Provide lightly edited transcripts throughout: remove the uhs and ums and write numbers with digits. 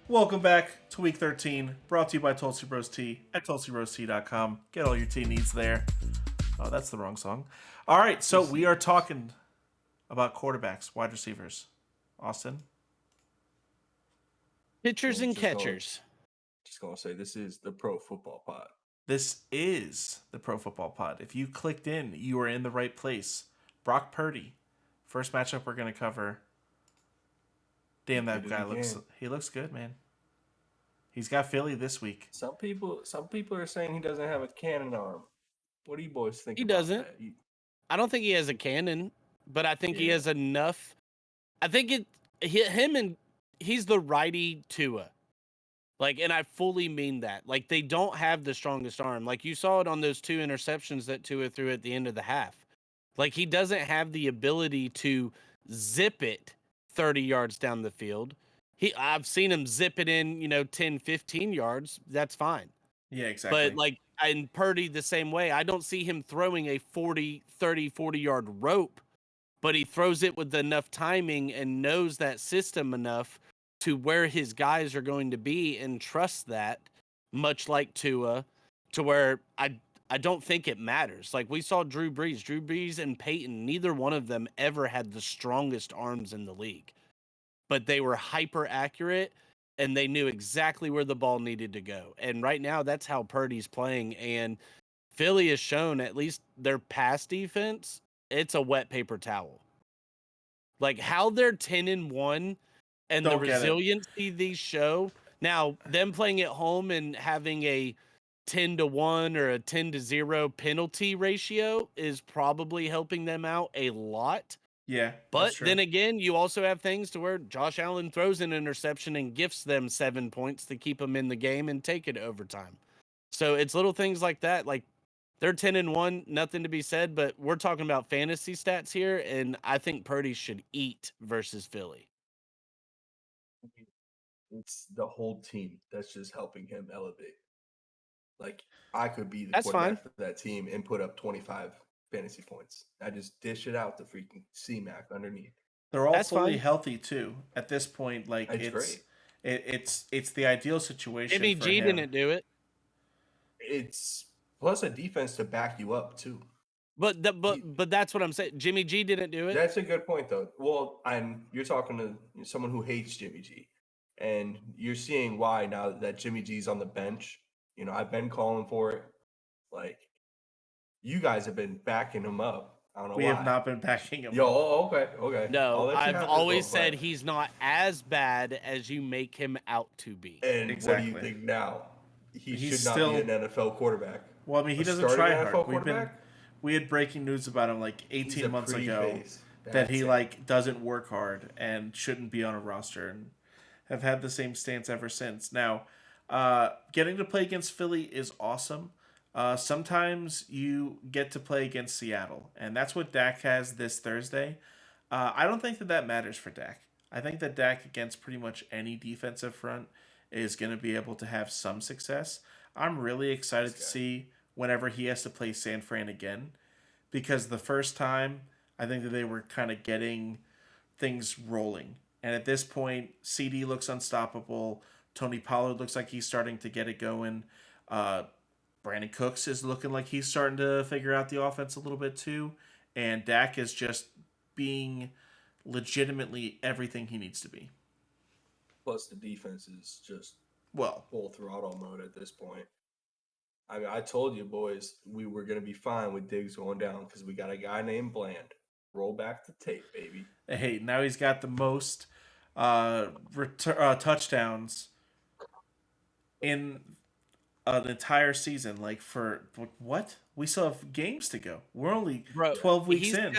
Welcome back to week 13, brought to you by Tulsi Bros Tea at TulsiBrosTea.com. Get all your tea needs there. Oh, that's the wrong song. All right, so we are talking about quarterbacks, wide receivers. Austin? Pitchers I'm and just going catchers. just gonna say this is the pro football pod. This is the Pro Football Pod. If you clicked in, you are in the right place. Brock Purdy, first matchup we're going to cover. Damn, that Did it guy looks, again. he looks good, man. He's got Philly this week. Some people are saying he doesn't have a cannon arm. What do you boys think He about doesn't. that? I don't think he has a cannon, but I think he Yeah. has enough. I think he's the righty Tua. And I fully mean that. Like, they don't have the strongest arm. Like, you saw it on those two interceptions that Tua threw at the end of the half. Like, he doesn't have the ability to zip it 30 yards down the field. I've seen him zip it in, 10, 15 yards. That's fine. Yeah, But exactly. and Purdy the same way. I don't see him throwing a 40 yard rope, but he throws it with enough timing and knows that system enough to where his guys are going to be and trust that, much like Tua, to where I don't think it matters. Like, we saw Drew Brees and Peyton, neither one of them ever had the strongest arms in the league, but they were hyper accurate and they knew exactly where the ball needed to go. And right now, that's how Purdy's playing. And Philly has shown, at least their pass defense, it's a wet paper towel. Like, how they're 10-1 and the Don't get it. resiliency these show. Now, them playing at home and having a 10-1 or a 10-0 penalty ratio is probably helping them out a lot. Yeah, But that's true. then again, you also have things to where Josh Allen throws an interception and gifts them 7 points to keep them in the game and take it to overtime. So it's little things like that. Like, they're 10-1, nothing to be said, but we're talking about fantasy stats here, and I think Purdy should eat versus Philly. It's the whole team that's just helping him elevate. Like, I could be the That's fine. quarterback for that team and put up 25 fantasy points. I just dish it out to freaking C-Mac underneath. They're all That's fully fine. healthy too. At this point, like It's great. it's the ideal situation Jimmy for G him. didn't do it. It's plus a defense to back you up too. But that's what I'm saying. Jimmy G didn't do it. That's a good point, though. Well, you're talking to someone who hates Jimmy G, and you're seeing why now that Jimmy G's on the bench. I've been calling for it. Like, you guys have been backing him up. I don't know We why. have not been backing him. Yo, okay. I'll No, let you I've have this always one, said but- he's not as bad as you make him out to be. And Exactly. what do you think now? He He's should not still- be an NFL quarterback. Well, I mean, he A doesn't starting try NFL hard. quarterback? We had breaking news about him like He's 18 a months pretty ago face. that he That's it. doesn't work hard and shouldn't be on a roster, and have had the same stance ever since. Now, getting to play against Philly is awesome. Sometimes you get to play against Seattle, and that's what Dak has this Thursday. I don't think that matters for Dak. I think that Dak against pretty much any defensive front is going to be able to have some success. I'm really excited to see whenever he has to play San Fran again, because the first time I think that they were kind of getting things rolling. And at this point, CD looks unstoppable. Tony Pollard looks like he's starting to get it going. Brandon Cooks is looking like he's starting to figure out the offense a little bit too. And Dak is just being legitimately everything he needs to be. Plus, the defense is just Well, full throttle mode at this point. I mean, I told you boys we were going to be fine with Diggs going down because we got a guy named Bland. Roll back the tape, baby. hey, now he's got the most touchdowns in an entire season. Like, for what? We still have games to go. We're only 12 weeks in.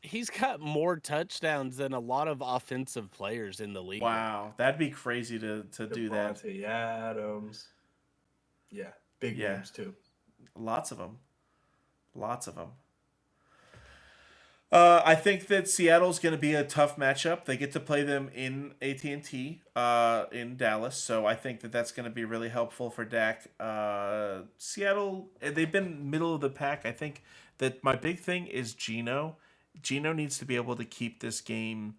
He's got more touchdowns than a lot of offensive players in the league. Wow, that'd be crazy to do that. Devontae Adams. Yeah, big names too. Lots of them. I think that Seattle's going to be a tough matchup. They get to play them in AT&T in Dallas, so I think that that's going to be really helpful for Dak. Seattle, they've been middle of the pack. I think that my big thing is Geno. Geno needs to be able to keep this game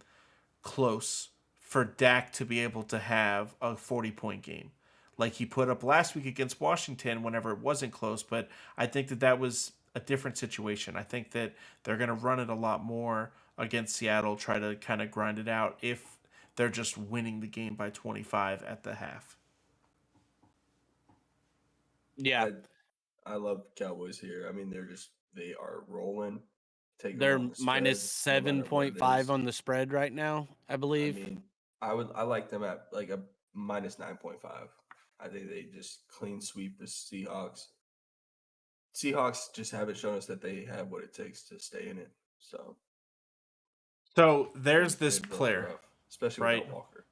close for Dak to be able to have a 40-point game like he put up last week against Washington whenever it wasn't close. But I think that was a different situation. I think that they're going to run it a lot more against Seattle, try to kind of grind it out if they're just winning the game by 25 at the half. Yeah. I love Cowboys here. I mean, they are rolling. They're on the minus spread, no matter what it 7.5 is. on the spread right now, I I believe. mean, I like them at like a minus 9.5. I think they just clean sweep the Seahawks. Seahawks just haven't shown us that they have what it takes to stay in it. So there's they this built player, rough, especially right? without Walker.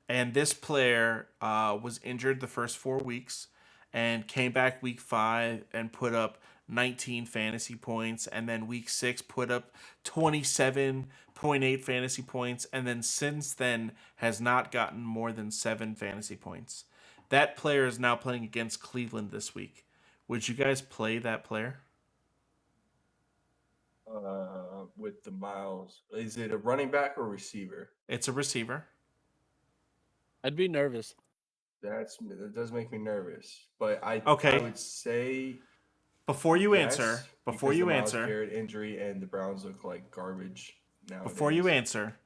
And this player was injured the first 4 weeks and came back week 5 and put up 19 fantasy points. And then week 6 put up 27.8 fantasy points. And then since then has not gotten more than 7 fantasy points. That player is now playing against Cleveland this week. Would you guys play that player? With the Miles, is it a running back or receiver? It's a receiver. I'd be nervous. That does make me nervous, but I Okay. would say Before you yes, answer, because the Myles Garrett injury and the Browns look like garbage nowadays. Before you answer,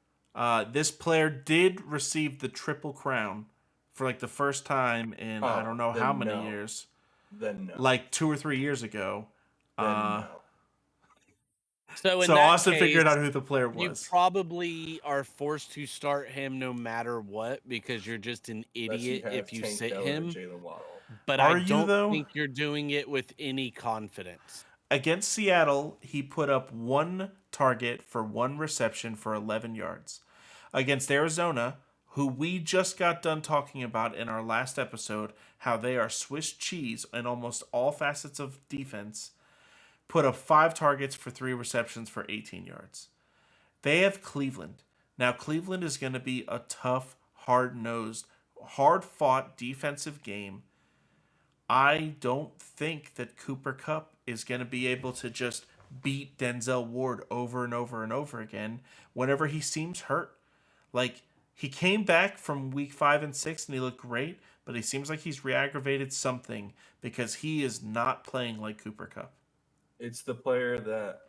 this player did receive the Triple Crown for like the first time in I don't know how many years. Then no. Like 2 or 3 years ago. Then no. So in So that Austin case, figured out who the player you was. probably are forced to start him no matter what because you're just an idiot if you Tank sit Dell or him. Jalen Waddle. But Are I you, don't though? think you're doing it with any confidence. Against Seattle, he put up 1 target for 1 reception for 11 yards. Against Arizona, who we just got done talking about in our last episode, how they are Swiss cheese in almost all facets of defense, put up 5 targets for 3 receptions for 18 yards. They have Cleveland. Now, Cleveland is going to be a tough, hard-nosed, hard-fought defensive game. I don't think that Cooper Kupp is going to be able to just beat Denzel Ward over and over and over again whenever he seems hurt. Like, he came back from week 5 and 6 and he looked great, but he seems like he's re-aggravated something because he is not playing like Cooper Kupp. It's the player that,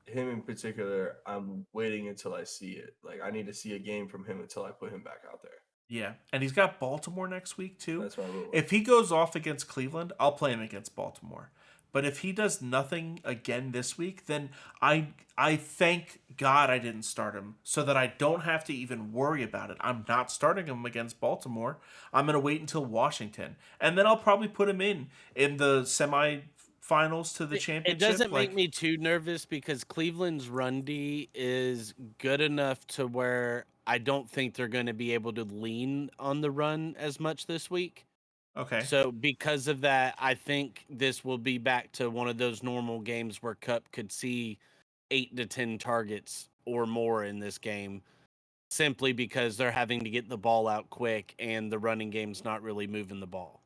him in particular, I'm waiting until I see it. Like, I need to see a game from him until I put him back out there. Yeah, and he's got Baltimore next week too. That's my rule. If he goes off against Cleveland, I'll play him against Baltimore. But if he does nothing again this week, then I thank God I didn't start him so that I don't have to even worry about it. I'm not starting him against Baltimore. I'm going to wait until Washington. And then I'll probably put him in the semifinals to the championship. It doesn't make me too nervous because Cleveland's run D is good enough to where I don't think they're going to be able to lean on the run as much this week. Okay. So because of that, I think this will be back to one of those normal games where Kupp could see 8 to 10 targets or more in this game simply because they're having to get the ball out quick and the running game's not really moving the ball.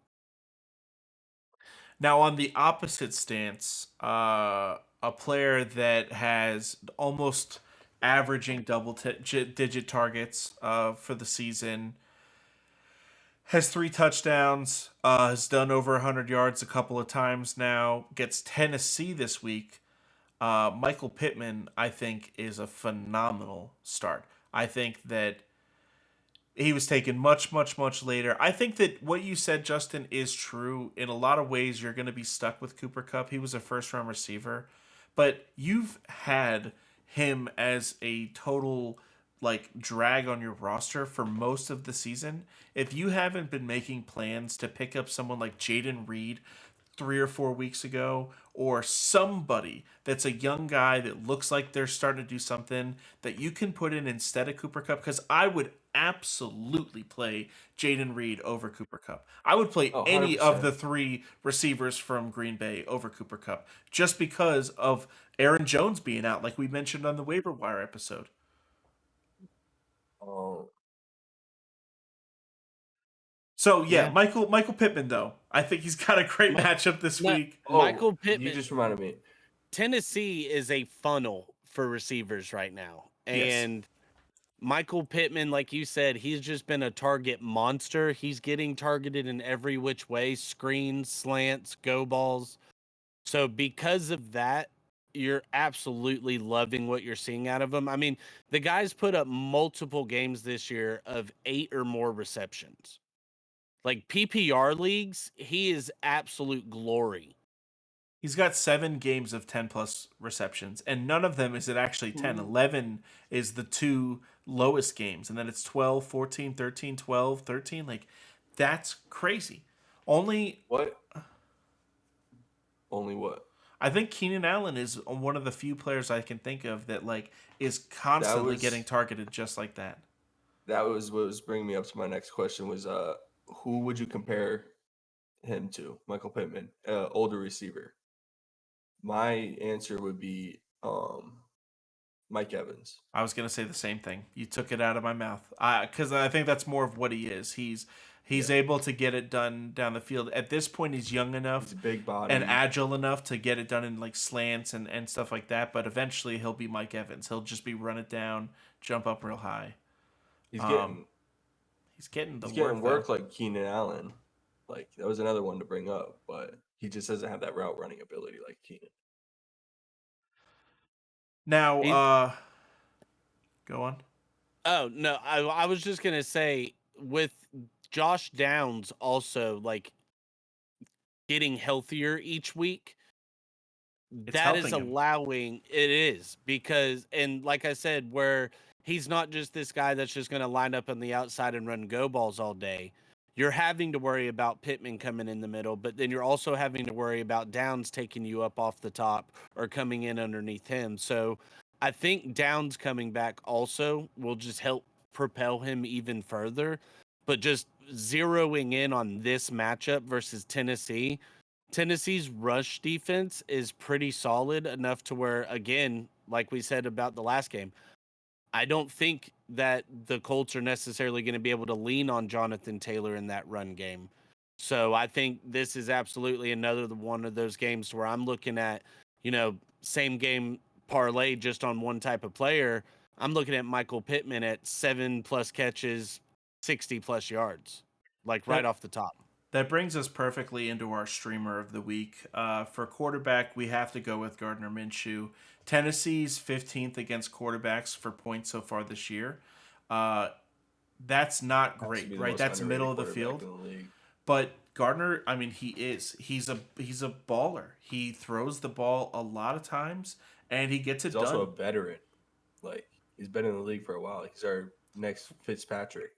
Now, on the opposite stance, a player that has almost averaging double-digit targets for the season, has 3 touchdowns, has done over 100 yards a couple of times now, gets Tennessee this week. Michael Pittman, I think, is a phenomenal start. I think that he was taken much, much, much later. I think that what you said, Justin, is true. In a lot of ways, you're going to be stuck with Cooper Kupp. He was a first-round receiver. But you've had him as a total drag on your roster for most of the season. If you haven't been making plans to pick up someone like Jaden Reed 3 or 4 weeks ago, or somebody that's a young guy that looks like they're starting to do something that you can put in instead of Cooper Kupp, because I would absolutely play Jaden Reed over Cooper Kupp. I would play any of the 3 receivers from Green Bay over Cooper Kupp just because of Aaron Jones being out, like we mentioned on the waiver wire episode. Oh. So yeah, Michael Pittman though. I think he's got a great matchup this week. Michael Pittman. You just reminded me. Tennessee is a funnel for receivers right now. And Michael Pittman, like you said, he's just been a target monster. He's getting targeted in every which way, screens, slants, go balls. So because of that, you're absolutely loving what you're seeing out of him. I mean, the guy's put up multiple games this year of 8 or more receptions. Like PPR leagues, he is absolute glory. He's got 7 games of 10 plus receptions, and none of them is it actually 10. 11 is the 2 lowest games, and then it's 12, 14, 13, 12, 13. Like, that's crazy. Only, What? Only what? I think Keenan Allen is one of the few players I can think of that, like, is That constantly was getting targeted just like that. that was what was bringing me up to my next question was who would you compare him to? Michael Pittman, older receiver. My answer would be Mike Evans. I was gonna say the same thing. You took it out of my mouth. Because I think that's more of what he is. He's Yeah. able to get it done down the field. At this point, he's young He's enough a big body. and agile enough to get it done in like slants and stuff like that. But eventually, he'll be Mike Evans. He'll just be run it down, jump up real high. He's Um, he's getting the he's getting work work like Keenan Allen. Like that was another one to bring up, but he just doesn't have that route running ability like Keenan. Now, He- go on. Oh, no, I was just going to say with Josh Downs also like getting healthier each week, It's that is helping him. allowing it is because and like I said, where he's not just this guy that's just going to line up on the outside and run go balls all day. You're having to worry about Pittman coming in the middle, but then you're also having to worry about Downs taking you up off the top or coming in underneath him. So I think Downs coming back also will just help propel him even further. But just zeroing in on this matchup versus Tennessee, Tennessee's rush defense is pretty solid enough to where, again, like we said about the last game, I don't think that the Colts are necessarily going to be able to lean on Jonathan Taylor in that run game. So I think this is absolutely another one of those games where I'm looking at, same game parlay just on one type of player. I'm looking at Michael Pittman at 7+ catches, 60+ yards, like right That off the top. that brings us perfectly into our streamer of the week. For quarterback, we have to go with Gardner Minshew. Tennessee's 15th against quarterbacks for points so far this year. That's not Has to great, be the right? most That's middle of the underrated quarterback field. in the league. But Gardner, I mean, he is. He's a baller. He throws the ball a lot of times, and he gets it He's also a done. veteran. Like he's been in the league for a while. He's our next Fitzpatrick.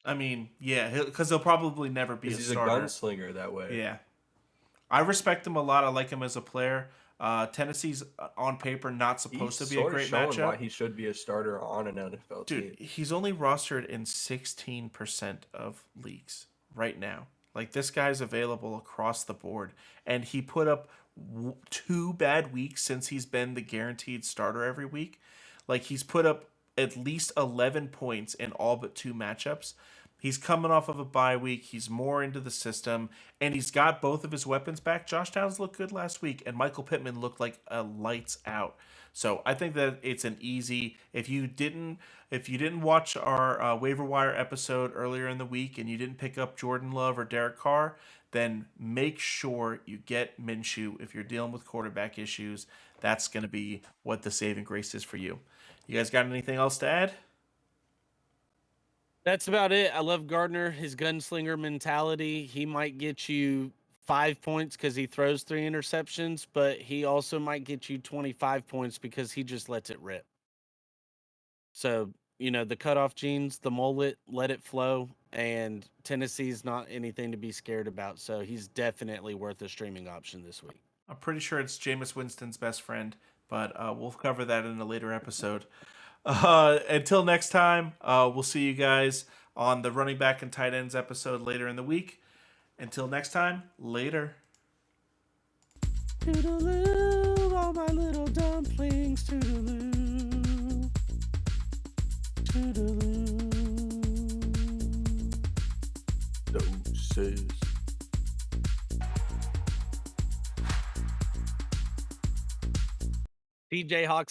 I mean, yeah, because he'll probably never be a Because he's a starter. gunslinger that way. Yeah, I respect him a lot. I like him as a player. Tennessee's on paper not supposed He's to be a sort of great showing why matchup. he should be a starter on an NFL Dude, team. he's only rostered in 16% of leagues right now. Like, this guy's available across the board. And he put up 2 bad weeks since he's been the guaranteed starter every week. Like, he's put up at least 11 points in all but 2 matchups. He's coming off of a bye week. He's more into the system, and he's got both of his weapons back. Josh Downs looked good last week, and Michael Pittman looked like a lights out. So I think that it's an easy. If you didn't watch our waiver wire episode earlier in the week, and you didn't pick up Jordan Love or Derek Carr, then make sure you get Minshew if you're dealing with quarterback issues. That's going to be what the saving grace is for you. You guys got anything else to add? That's about it. I love Gardner, his gunslinger mentality. He might get you 5 points because he throws 3 interceptions, but he also might get you 25 points because he just lets it rip. So, the cutoff jeans, the mullet, let it flow, and Tennessee's not anything to be scared about. So he's definitely worth a streaming option this week. I'm pretty sure it's Jameis Winston's best friend, but we'll cover that in a later episode. Until next time, we'll see you guys on the running back and tight ends episode later in the week. Until next time, later. Toodaloo, all my little dumplings, toodaloo. Toodaloo. Doses. DJ Hawks